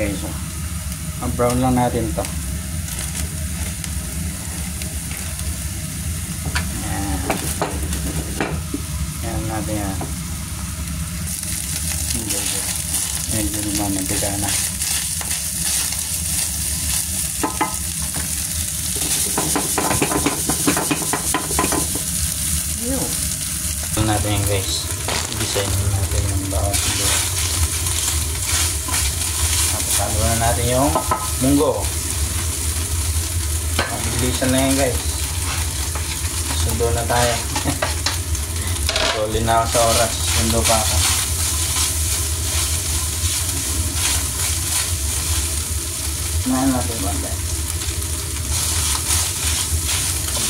guys. Brown lang natin to. Yan natin yan. Medyo lumamantika na. Ito natin yan guys. Design natin yung bawang sibuyas. Tapos halo na natin yung munggo. Mabilisan na yan guys. Sundo na tayo. Solid na ako sa oras. Sundo pa ako. Nahan natin ba guys?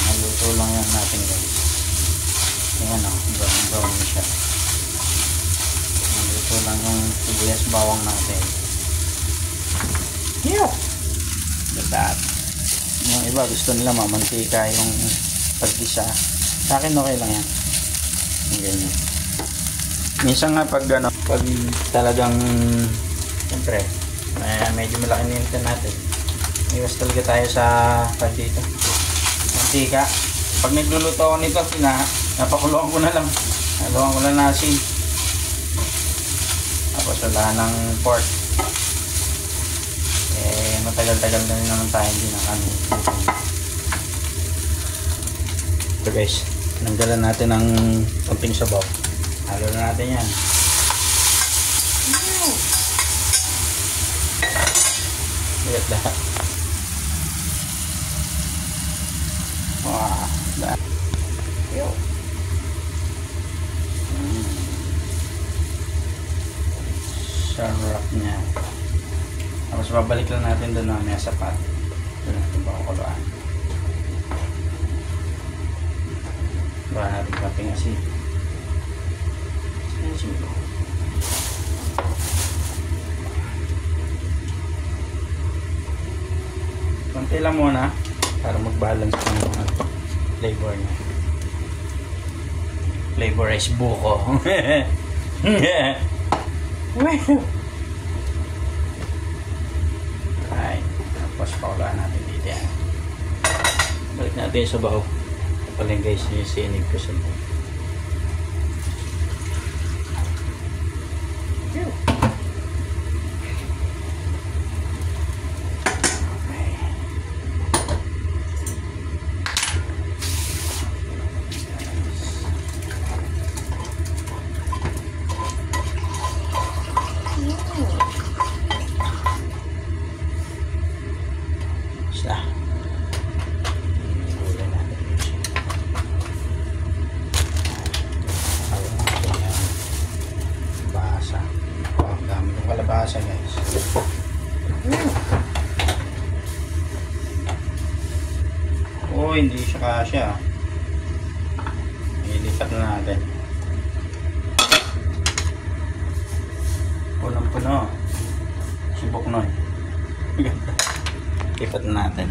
Naluto lang yan natin guys. Ayan o, brown na siya. Naluto lang yung sibuyas bawang natin. Yeah! That. Yung iba gusto nila mamantika yung pag-isa. Sa akin okay lang yan. Ganyan. Minsan nga pag talagang siyempre medyo malaki nilitan natin, iwas talaga tayo sa dito mantika. Pag nagluluto ako nito, napakuluan ko na lang, haluan ko lang na asin, tapos wala ng pork. Matagal-tagal na rin naman tayo hindi nakano. So guys, nanggalan natin ng konting sabaw. Halo na natin yan. Lihat dah. Wah, dah. Yo. Sarapnya. Tapos babalik lang natin doon na may sapat. Doon natin pakukuluan. Bawa natin kaping asin. Konti lang muna para mag-balance ng flavor niya. Flavor is buko. Ay, tapos pakuluan natin dito yan. Balik natin sa baho. Ito pala yung guys, yung sinig ko sa baho. Kalabasa guys. Oh, hindi siya kasya. Ilipat na natin. Punong-puno. Subok nun. Lipat na natin.